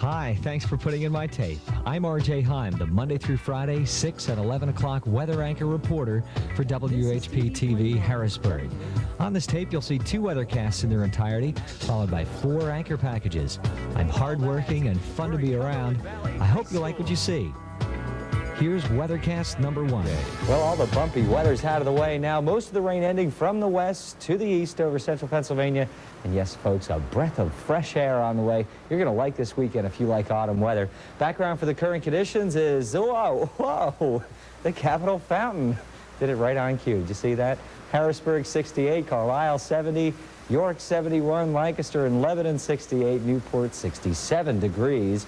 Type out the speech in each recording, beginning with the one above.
Hi, thanks for putting in my tape. I'm RJ Heim, the Monday through Friday, 6 and 11 o'clock weather anchor reporter for WHP-TV Harrisburg. On this tape, you'll see 2 weathercasts in their entirety, followed by 4 anchor packages. I'm hardworking and fun to be around. I hope you like what you see. Here's weathercast number 1. Well, all the bumpy weather's out of the way now. Most of the rain ending from the west to the east over central Pennsylvania. And yes, folks, a breath of fresh air on the way. You're going to like this weekend if you like autumn weather. Background for the current conditions is, whoa, the Capitol Fountain. Did it right on cue. Did you see that? Harrisburg 68, Carlisle 70, York 71, Lancaster and Lebanon 68, Newport 67 degrees.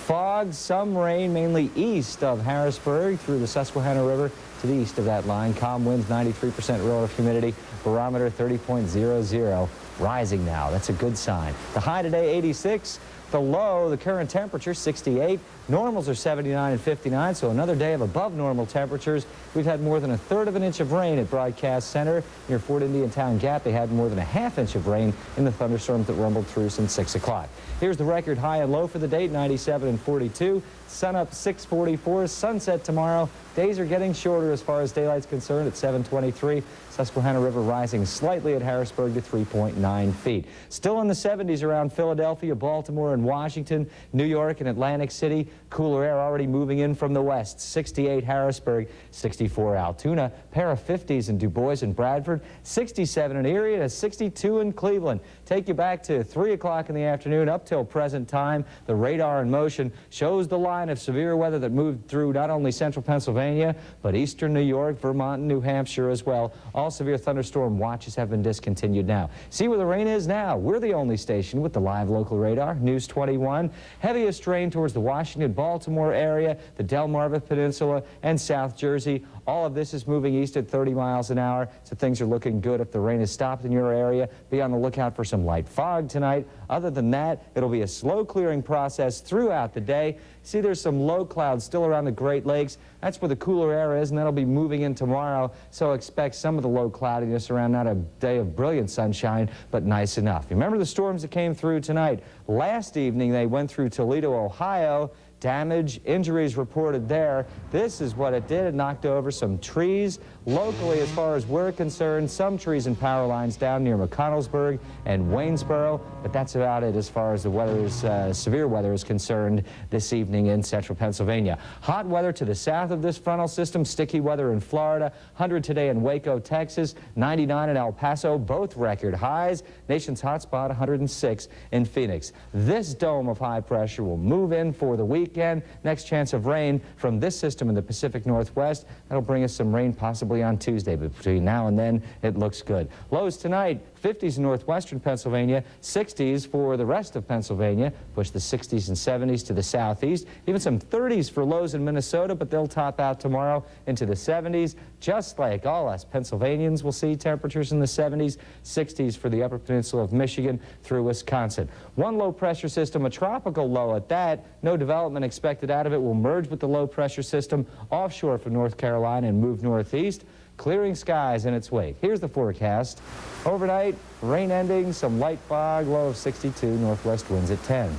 Fog, some rain, mainly east of Harrisburg through the Susquehanna River to the east of that line. Calm winds, 93% relative humidity, barometer 30.00, rising now. That's a good sign. The high today, 86. The low, the current temperature, 68. Normals are 79 and 59, so another day of above normal temperatures. We've had more than 1/3 of an inch of rain at Broadcast Center near Fort Indian Town Gap. They had more than 1/2 inch of rain in the thunderstorms that rumbled through since 6 o'clock. Here's the record high and low for the date, 97 and 42. Sun up 6:44. Sunset tomorrow. Days are getting shorter as far as daylight's concerned at 7:23. Susquehanna River rising slightly at Harrisburg to 3.9 feet. Still in the 70s around Philadelphia, Baltimore, and Washington, New York, and Atlantic City. Cooler air already moving in from the west. 68 Harrisburg, 64 Altoona, pair of 50s in Du Bois and Bradford, 67 in Erie, and a 62 in Cleveland. Take you back to 3 o'clock in the afternoon up till present time. The radar in motion shows the line of severe weather that moved through not only central Pennsylvania, but eastern New York, Vermont, and New Hampshire as well. All severe thunderstorm watches have been discontinued now. See where the rain is now. We're the only station with the live local radar. News 21. Heaviest rain towards the Washington, Baltimore area, the Delmarva Peninsula, and South Jersey. All of this is moving east at 30 miles an hour, so things are looking good. If the rain has stopped in your area, be on the lookout for some light fog tonight. Other than that, it'll be a slow clearing process throughout the day. See, there's some low clouds still around the Great Lakes. That's where the cooler air is, and that'll be moving in tomorrow, so expect some of the low cloudiness around. Not a day of brilliant sunshine, but nice enough. Remember the storms that came through tonight? Last evening, they went through Toledo, Ohio. Damage, injuries reported there. This is what it did. It knocked over some trees. Locally, as far as we're concerned, some trees and power lines down near McConnellsburg and Waynesboro, but that's about it as far as the weather's severe weather is concerned this evening in central Pennsylvania. Hot weather to the south of this frontal system, sticky weather in Florida, 100 today in Waco, Texas, 99 in El Paso, both record highs. Nation's hotspot, 106 in Phoenix. This dome of high pressure will move in for the weekend. Next chance of rain from this system in the Pacific Northwest. That'll bring us some rain possibly on Tuesday, but between now and then, it looks good. Lows tonight, 50s in northwestern Pennsylvania, 60s for the rest of Pennsylvania. Push the 60s and 70s to the southeast. Even some 30s for lows in Minnesota, but they'll top out tomorrow into the 70s. Just like all us Pennsylvanians will see temperatures in the 70s, 60s for the upper peninsula of Michigan through Wisconsin. One low pressure system, a tropical low at that. No development expected out of it. Will merge with the low pressure system offshore from North Carolina and move northeast. Clearing skies in its wake. Here's the forecast. Overnight, rain ending, some light fog, low of 62, northwest winds at 10.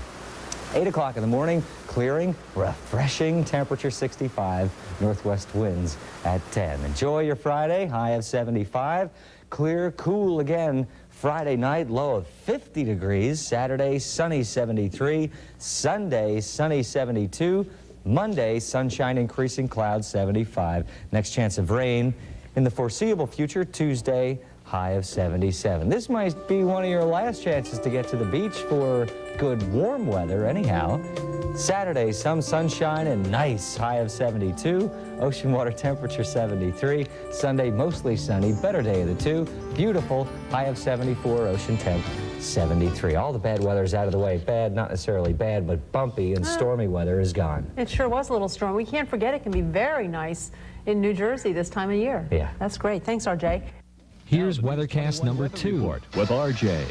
8 o'clock in the morning, clearing, refreshing, temperature 65, northwest winds at 10. Enjoy your Friday, high of 75. Clear, cool again Friday night, low of 50 degrees. Saturday, sunny 73. Sunday, sunny 72. Monday, sunshine, increasing clouds 75. Next chance of rain in the foreseeable future, Tuesday, high of 77. This might be one of your last chances to get to the beach for good warm weather anyhow. Saturday, some sunshine and nice, high of 72. Ocean water temperature 73. Sunday, mostly sunny, better day of the two. Beautiful, high of 74, ocean temp 73. All the bad weather's out of the way. Bad, not necessarily bad, but bumpy and stormy weather is gone. It sure was a little stormy. We can't forget it can be very nice in New Jersey this time of year. Yeah. That's great. Thanks, RJ. Here's weathercast number 2 with RJ.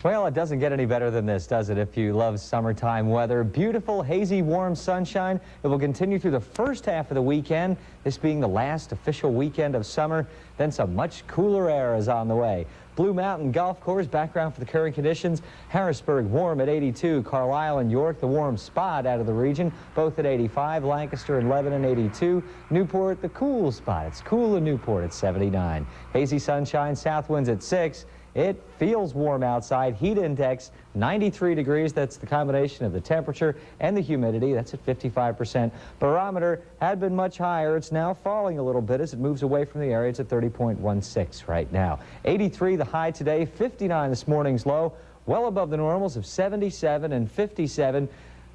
Well, it doesn't get any better than this, does it, if you love summertime weather? Beautiful, hazy, warm sunshine. It will continue through the first half of the weekend, this being the last official weekend of summer. Then some much cooler air is on the way. Blue Mountain Golf Course, background for the current conditions. Harrisburg warm at 82. Carlisle and York, the warm spot out of the region, both at 85. Lancaster and Lebanon, 82. Newport, the cool spot. It's cool in Newport at 79. Hazy sunshine, south winds at 6. It feels warm outside. Heat index 93 degrees. That's the combination of the temperature and the humidity. That's at 55%. Barometer had been much higher. It's now falling a little bit as it moves away from the area. It's at 30.16 right now. 83 the high today, 59 this morning's low, well above the normals of 77 and 57.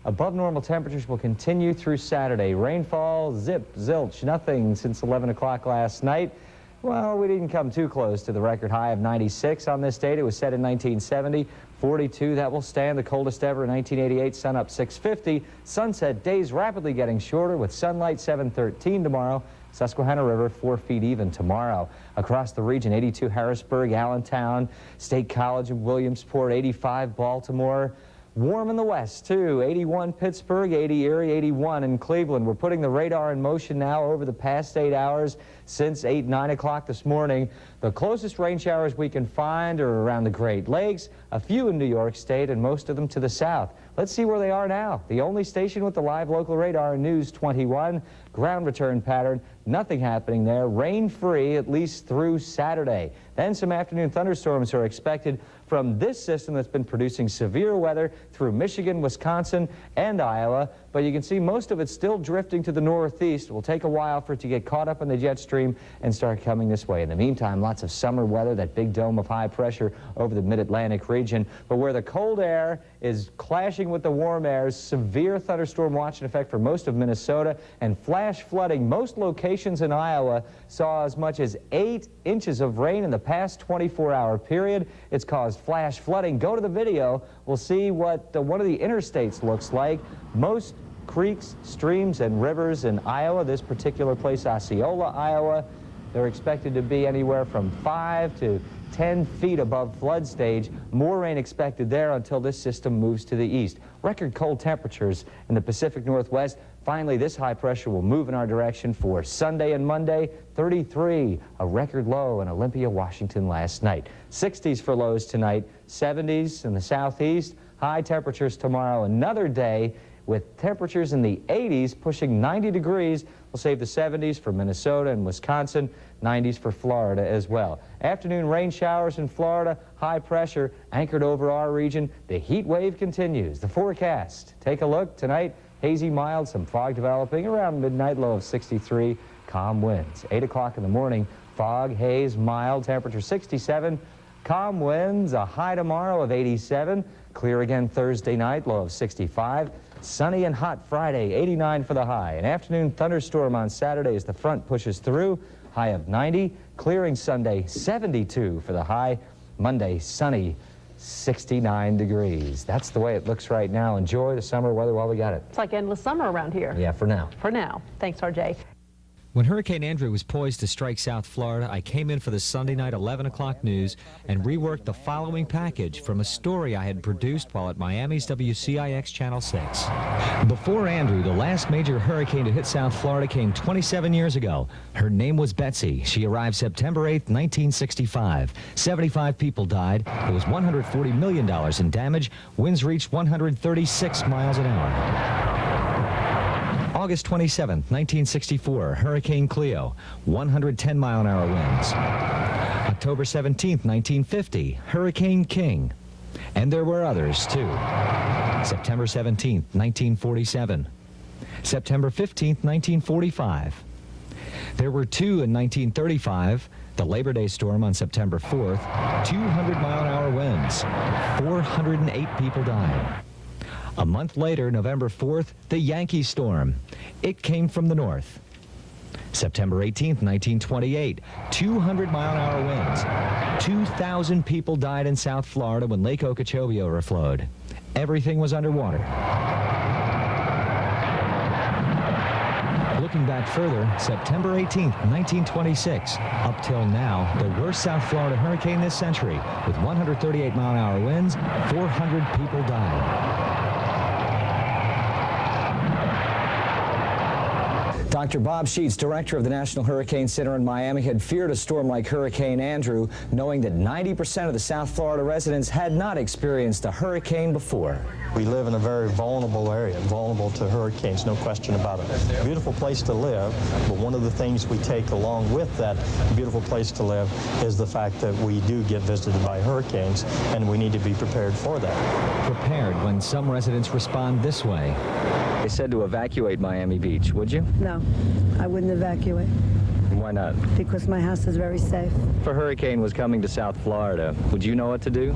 Above normal temperatures will continue through Saturday. Rainfall, zip, zilch, nothing since 11 o'clock last night. Well, we didn't come too close to the record high of 96 on this date. It was set in 1970. 42, that will stand. The coldest ever in 1988, sun up 6:50. Sunset days rapidly getting shorter with sunlight 7:13 tomorrow. Susquehanna River 4 feet even tomorrow. Across the region, 82 Harrisburg, Allentown, State College in Williamsport, 85 Baltimore. Warm in the west, too. 81 Pittsburgh, 80 Erie, 81 in Cleveland. We're putting the radar in motion now over the past 8 hours since 9 o'clock this morning. The closest rain showers we can find are around the Great Lakes, a few in New York State, and most of them to the south. Let's see where they are now. The only station with the live local radar, News 21. Ground return pattern, nothing happening there. Rain-free at least through Saturday. Then some afternoon thunderstorms are expected from this system that's been producing severe weather through Michigan, Wisconsin, and Iowa. But you can see most of it still drifting to the northeast. It will take a while for it to get caught up in the jet stream and start coming this way. In the meantime, lots of summer weather, that big dome of high pressure over the mid-Atlantic region. But where the cold air is clashing with the warm air, severe thunderstorm watch in effect for most of Minnesota, and flash flooding. Most locations in Iowa saw as much as 8 inches of rain in the past 24-hour period. It's caused flash flooding. Go to the video. We'll see what one of the interstates looks like. Most creeks, streams, and rivers in Iowa, this particular place, Osceola, Iowa, they're expected to be anywhere from 5 to 10 feet above flood stage. More rain expected there until this system moves to the east. Record cold temperatures in the Pacific Northwest. Finally, this high pressure will move in our direction for Sunday and Monday. 33, a record low in Olympia, Washington last night. 60s for lows tonight, 70s in the southeast. High temperatures tomorrow, another day with temperatures in the 80s pushing 90 degrees. We'll save the 70s for Minnesota and Wisconsin, 90s for Florida as well. Afternoon rain showers in Florida, high pressure anchored over our region. The heat wave continues. The forecast, take a look tonight. Hazy, mild, some fog developing around midnight, low of 63, calm winds. 8 o'clock in the morning, fog, haze, mild, temperature 67. Calm winds, a high tomorrow of 87. Clear again Thursday night, low of 65. Sunny and hot Friday, 89 for the high. An afternoon thunderstorm on Saturday as the front pushes through, high of 90. Clearing Sunday, 72 for the high. Monday, sunny, 69 degrees. That's the way it looks right now. Enjoy the summer weather while we got it. It's like endless summer around here. Yeah, for now. For now. Thanks, RJ. When Hurricane Andrew was poised to strike South Florida, I came in for the Sunday night 11 o'clock news and reworked the following package from a story I had produced while at Miami's WCIX Channel 6. Before Andrew, the last major hurricane to hit South Florida came 27 years ago. Her name was Betsy. She arrived September 8th, 1965. 75 people died. There was $140 million in damage. Winds reached 136 miles an hour. August 27, 1964, Hurricane Cleo, 110-mile-an-hour winds. October 17, 1950, Hurricane King. And there were others, too. September 17, 1947. September 15, 1945. There were two in 1935, the Labor Day storm on September 4th, 200-mile-an-hour winds. 408 people died. A month later, November 4th, the Yankee storm. It came from the north. September 18th, 1928, 200-mile-an-hour winds. 2,000 people died in South Florida when Lake Okeechobee overflowed. Everything was underwater. Looking back further, September 18th, 1926. Up till now, the worst South Florida hurricane this century, with 138-mile-an-hour winds, 400 people died. Dr. Bob Sheets, director of the National Hurricane Center in Miami, had feared a storm like Hurricane Andrew, knowing that 90% of the South Florida residents had not experienced a hurricane before. We live in a very vulnerable area, vulnerable to hurricanes, no question about it. Beautiful place to live, but one of the things we take along with that beautiful place to live is the fact that we do get visited by hurricanes, and we need to be prepared for that. Prepared when some residents respond this way. They said to evacuate Miami Beach, would you? No, I wouldn't evacuate Why not? because my house is very safe. If a hurricane was coming to South Florida, would you know what to do?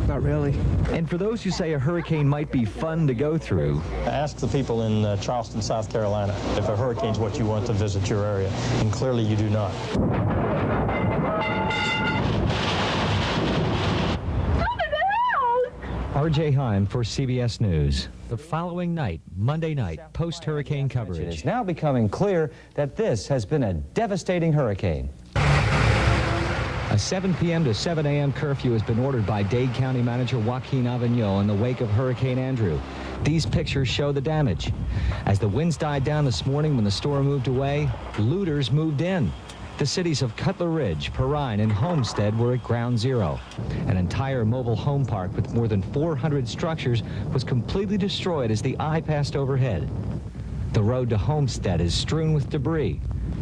Not really. And for those who say a hurricane might be fun to go through, Ask the people in Charleston, South Carolina, if a hurricane's what you want to visit your area, and clearly you do not. R.J. Heim for CBS News. The following night, Monday night, post-hurricane coverage. It is now becoming clear that this has been a devastating hurricane. A 7 p.m. to 7 a.m. curfew has been ordered by Dade County Manager Joaquin Avignon in the wake of Hurricane Andrew. These pictures show the damage. As the winds died down this morning when the storm moved away, looters moved in. The cities of Cutler Ridge, Perrine, and Homestead were at ground zero. An entire mobile home park with more than 400 structures was completely destroyed as the eye passed overhead. The road to Homestead is strewn with debris.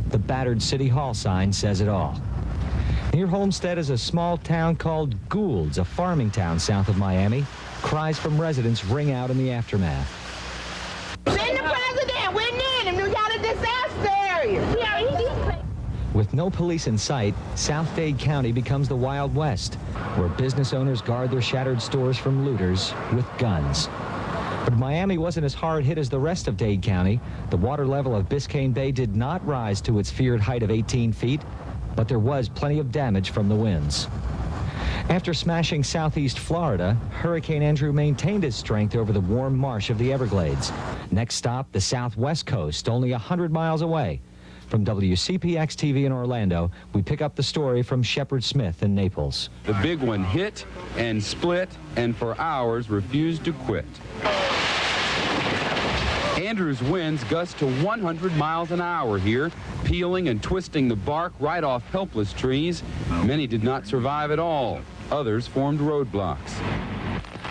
The battered City Hall sign says it all. Near Homestead is a small town called Gould's, a farming town south of Miami. Cries from residents ring out in the aftermath. Send the president. We need him. We got a disaster area. With no police in sight, South Dade County becomes the Wild West, where business owners guard their shattered stores from looters with guns. But Miami wasn't as hard hit as the rest of Dade County. The water level of Biscayne Bay did not rise to its feared height of 18 feet, but there was plenty of damage from the winds. After smashing southeast Florida, Hurricane Andrew maintained its strength over the warm marsh of the Everglades. Next stop, the southwest coast, only 100 miles away. From WCPX-TV in Orlando, we pick up the story from Shepard Smith in Naples. The big one hit and split and for hours refused to quit. Andrew's winds gust to 100 miles an hour here, peeling and twisting the bark right off helpless trees. Many did not survive at all. Others formed roadblocks.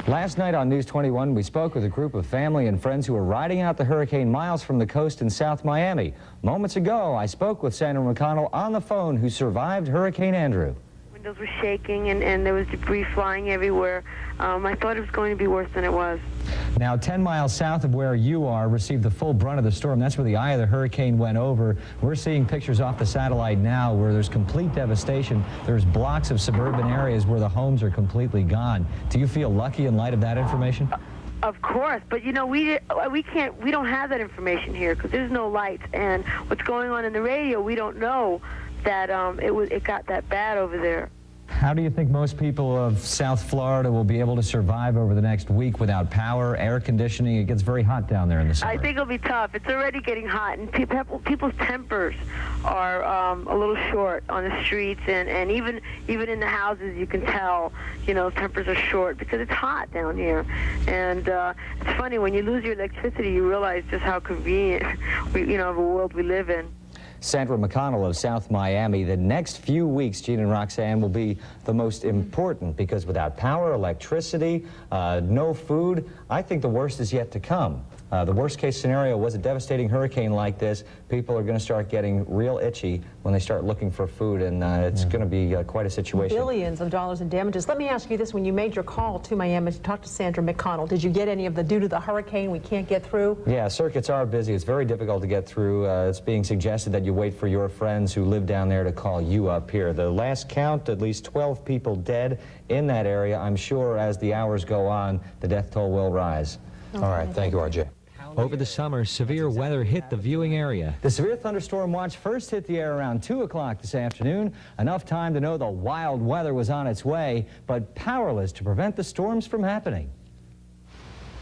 Last night on News 21, we spoke with a group of family and friends who were riding out the hurricane miles from the coast in South Miami. Moments ago, I spoke with Sandra McConnell on the phone, who survived Hurricane Andrew. Windows were shaking and there was debris flying everywhere. I thought it was going to be worse than it was. Now, 10 miles south of where you are received the full brunt of the storm. That's where the eye of the hurricane went over. We're seeing pictures off the satellite now where there's complete devastation. There's blocks of suburban areas where the homes are completely gone. Do you feel lucky in light of that information? Of course, but you know, we don't have that information here because there's no lights, and what's going on in the radio, we don't know that it got that bad over there. How do you think most people of South Florida will be able to survive over the next week without power, air conditioning? It gets very hot down there in the summer. I think it'll be tough. It's already getting hot, and people's tempers are a little short on the streets, and even in the houses, you can tell, you know, tempers are short because it's hot down here. And it's funny, when you lose your electricity, you realize just how convenient, of a world we live in. Sandra McConnell of South Miami. The next few weeks, Gene and Roxanne, will be the most important because without power, electricity, no food, I think the worst is yet to come. The worst case scenario was a devastating hurricane like this. People are going to start getting real itchy when they start looking for food, and it's going to be quite a situation. Billions of dollars in damages. Let me ask you this. When you made your call to Miami to talk to Sandra McConnell, did you get any of the due to the hurricane we can't get through? Yeah, circuits are busy. It's very difficult to get through. It's being suggested that you wait for your friends who live down there to call you up here. The last count, at least 12 people dead in that area. I'm sure as the hours go on, the death toll will rise. All right, thank you, RJ. Over the summer, severe weather hit the viewing area. The severe thunderstorm watch first hit the air around 2 o'clock this afternoon. Enough time to know the wild weather was on its way, but powerless to prevent the storms from happening.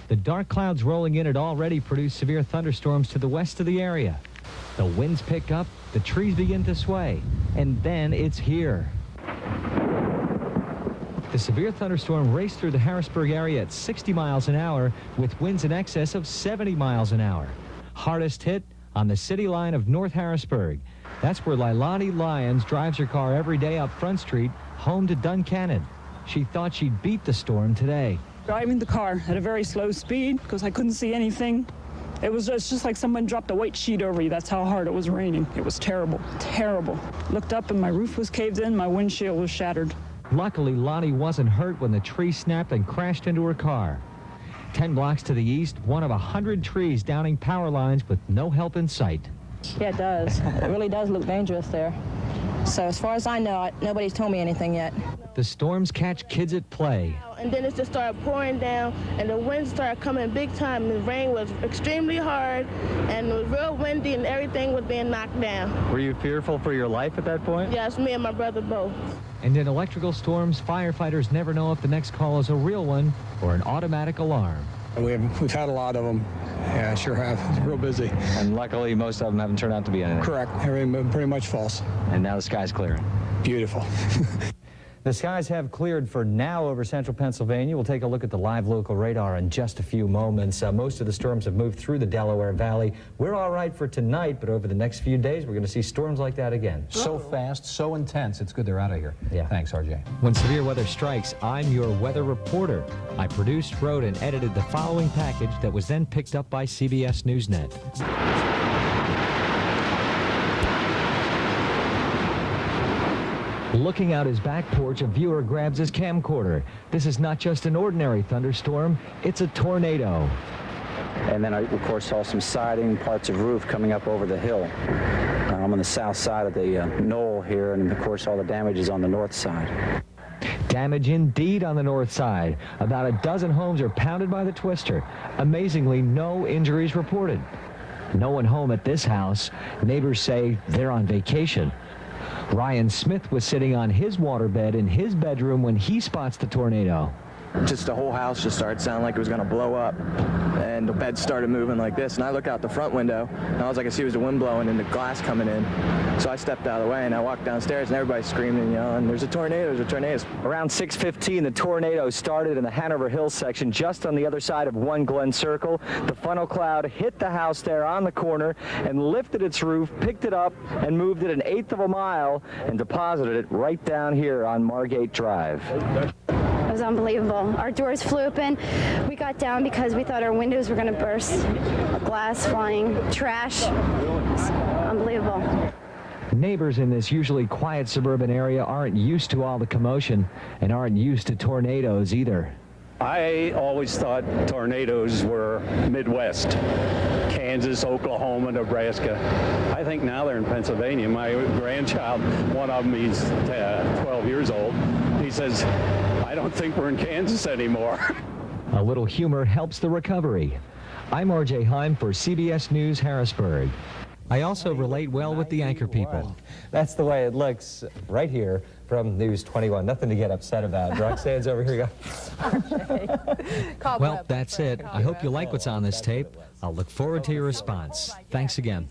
The dark clouds rolling in had already produced severe thunderstorms to the west of the area. The winds pick up, the trees begin to sway, and then it's here. The severe thunderstorm raced through the Harrisburg area at 60 miles an hour with winds in excess of 70 miles an hour. Hardest hit, on the city line of North Harrisburg. That's where Leilani Lyons drives her car every day up Front Street, home to Duncannon. She thought she'd beat the storm today. Driving the car at a very slow speed because I couldn't see anything. It was just like someone dropped a white sheet over you. That's how hard it was raining. It was terrible, terrible. Looked up and my roof was caved in, my windshield was shattered. Luckily, Lonnie wasn't hurt when the tree snapped and crashed into her car. 10 blocks to the east, one of 100 trees downing power lines with no help in sight. Yeah, it does. It really does look dangerous there. So as far as I know, nobody's told me anything yet. The storms catch kids at play. And then it just started pouring down, and the wind started coming big time. The rain was extremely hard, and it was real windy, and everything was being knocked down. Were you fearful for your life at that point? Yes, me and my brother both. And in electrical storms, firefighters never know if the next call is a real one or an automatic alarm. We've had a lot of them. Yeah, sure have. It's real busy. And luckily, most of them haven't turned out to be anything. Correct. Everything pretty much false. And now the sky's clearing. Beautiful. The skies have cleared for now over central Pennsylvania. We'll take a look at the live local radar in just a few moments. Most of the storms have moved through the Delaware Valley. We're all right for tonight, but over the next few days, we're going to see storms like that again. So fast, so intense. It's good they're out of here. Yeah. Thanks, RJ. When severe weather strikes, I'm your weather reporter. I produced, wrote, and edited the following package that was then picked up by CBS NewsNet. Looking out his back porch, a viewer grabs his camcorder. This is not just an ordinary thunderstorm, it's a tornado. And then I, of course, saw some siding, parts of roof coming up over the hill. I'm on the south side of the knoll here, and of course all the damage is on the north side. Damage indeed on the north side. About a dozen homes are pounded by the twister. Amazingly, no injuries reported. No one home at this house. Neighbors say they're on vacation. Ryan Smith was sitting on his waterbed in his bedroom when he spots the tornado. Just the whole house just started sounding like it was going to blow up, and the bed started moving like this, and I look out the front window, and all I could see was the wind blowing and the glass coming in. So I stepped out of the way, and I walked downstairs, and everybody's screaming and yelling, "There's a tornado, there's a tornado." Around 6:15, the tornado started in the Hanover Hills section just on the other side of One Glen Circle. The funnel cloud hit the house there on the corner and lifted its roof, picked it up, and moved it 1/8 of a mile and deposited it right down here on Margate Drive. It was unbelievable. Our doors flew open. We got down because we thought our windows were going to burst. Glass flying, trash. Unbelievable. Neighbors in this usually quiet suburban area aren't used to all the commotion and aren't used to tornadoes either. I always thought tornadoes were Midwest, Kansas, Oklahoma, Nebraska. I think now they're in Pennsylvania. My grandchild, one of them, he's 12 years old. He says, "I don't think we're in Kansas anymore." A little humor helps the recovery. I'm RJ Heim for CBS News Harrisburg. I also relate well with the anchor people. That's the way it looks right here from News 21. Nothing to get upset about. Roxanne's over here. Well, that's it. I hope you like what's on this tape. I'll look forward to your response. Thanks again.